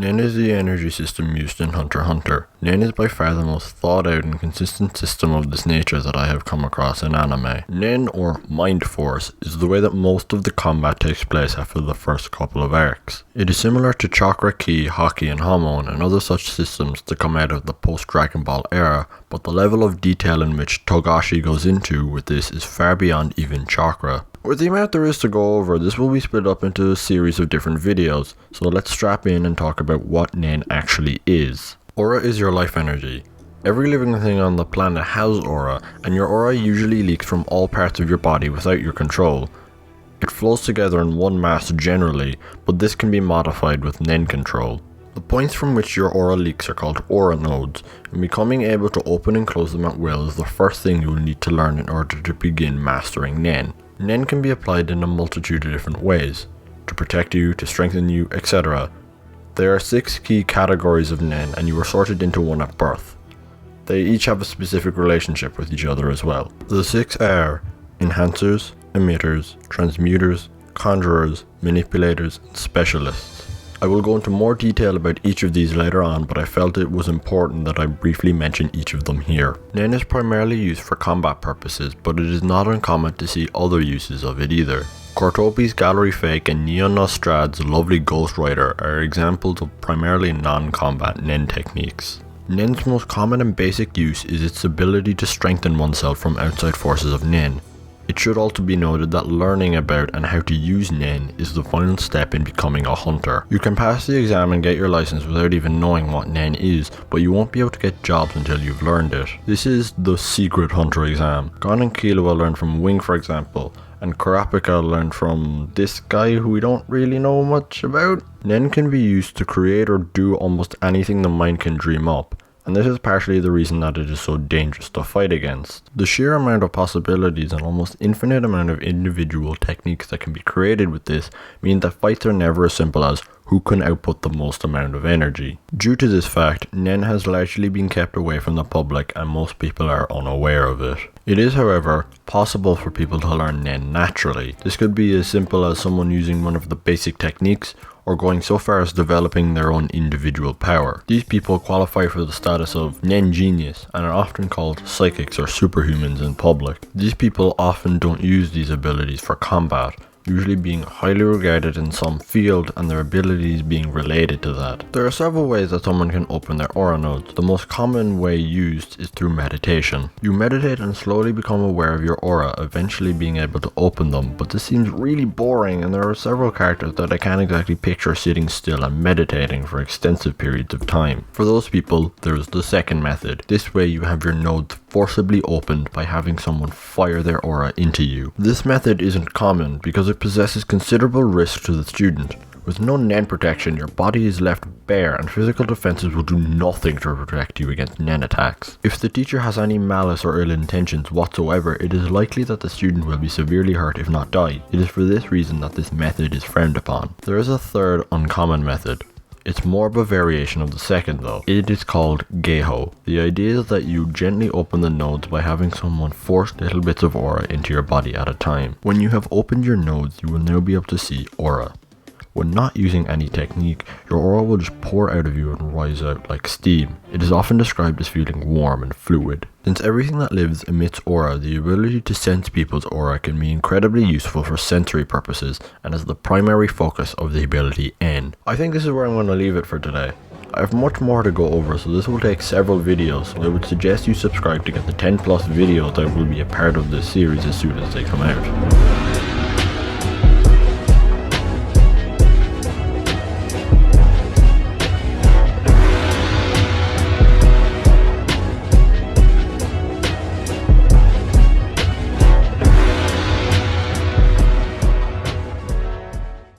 Nen is the energy system used in Hunter x Hunter. Nen is by far the most thought out and consistent system of this nature that I have come across in anime. Nen, or Mind Force, is the way that most of the combat takes place after the first couple of arcs. It is similar to Chakra, Ki, Haki and Hamon and other such systems that come out of the post-Dragon Ball era, but the level of detail in which Togashi goes into with this is far beyond even Chakra. With the amount there is to go over, this will be split up into a series of different videos, so let's strap in and talk about what Nen actually is. Aura is your life energy. Every living thing on the planet has aura, and your aura usually leaks from all parts of your body without your control. It flows together in one mass generally, but this can be modified with Nen control. The points from which your aura leaks are called aura nodes, and becoming able to open and close them at will is the first thing you will need to learn in order to begin mastering Nen. Nen can be applied in a multitude of different ways, to protect you, to strengthen you, etc. There are 6 key categories of Nen, and you are sorted into one at birth. They each have a specific relationship with each other as well. The 6 are enhancers, emitters, transmuters, conjurers, manipulators, and specialists. I will go into more detail about each of these later on, but I felt it was important that I briefly mention each of them here. Nen is primarily used for combat purposes, but it is not uncommon to see other uses of it either. Cortopi's Gallery Fake and Neon Nostrad's Lovely Ghost Rider are examples of primarily non-combat Nen techniques. Nen's most common and basic use is its ability to strengthen oneself from outside forces of Nen. It should also be noted that learning about and how to use Nen is the final step in becoming a hunter. You can pass the exam and get your license without even knowing what Nen is, but you won't be able to get jobs until you've learned it. This is the secret hunter exam. Gon and Killua learned from Wing, for example, and Kurapika learned from this guy who we don't really know much about. Nen can be used to create or do almost anything the mind can dream up, and this is partially the reason that it is so dangerous to fight against. The sheer amount of possibilities and almost infinite amount of individual techniques that can be created with this mean that fights are never as simple as who can output the most amount of energy. Due to this fact, Nen has largely been kept away from the public and most people are unaware of it. It is, however, possible for people to learn Nen naturally. This could be as simple as someone using one of the basic techniques, or going so far as developing their own individual power. These people qualify for the status of Nen Genius and are often called psychics or superhumans in public. These people often don't use these abilities for combat, usually being highly regarded in some field and their abilities being related to that. There are several ways that someone can open their aura nodes. The most common way used is through meditation. You meditate and slowly become aware of your aura, eventually being able to open them, but this seems really boring and there are several characters that I can't exactly picture sitting still and meditating for extensive periods of time. For those people, there is the second method. This way you have your nodes forcibly opened by having someone fire their aura into you. This method isn't common because it possesses considerable risk to the student. With no Nen protection, your body is left bare and physical defenses will do nothing to protect you against Nen attacks. If the teacher has any malice or ill intentions whatsoever, it is likely that the student will be severely hurt if not die. It is for this reason that this method is frowned upon. There is a third uncommon method. It's more of a variation of the second though. It is called Geiho. The idea is that you gently open the nodes by having someone force little bits of aura into your body at a time. When you have opened your nodes, you will now be able to see aura. When not using any technique, your aura will just pour out of you and rise out like steam. It is often described as feeling warm and fluid. Since everything that lives emits aura, the ability to sense people's aura can be incredibly useful for sensory purposes and is the primary focus of the ability N. I think this is where I'm going to leave it for today. I have much more to go over, so this will take several videos, so I would suggest you subscribe to get the 10+ videos that will be a part of this series as soon as they come out.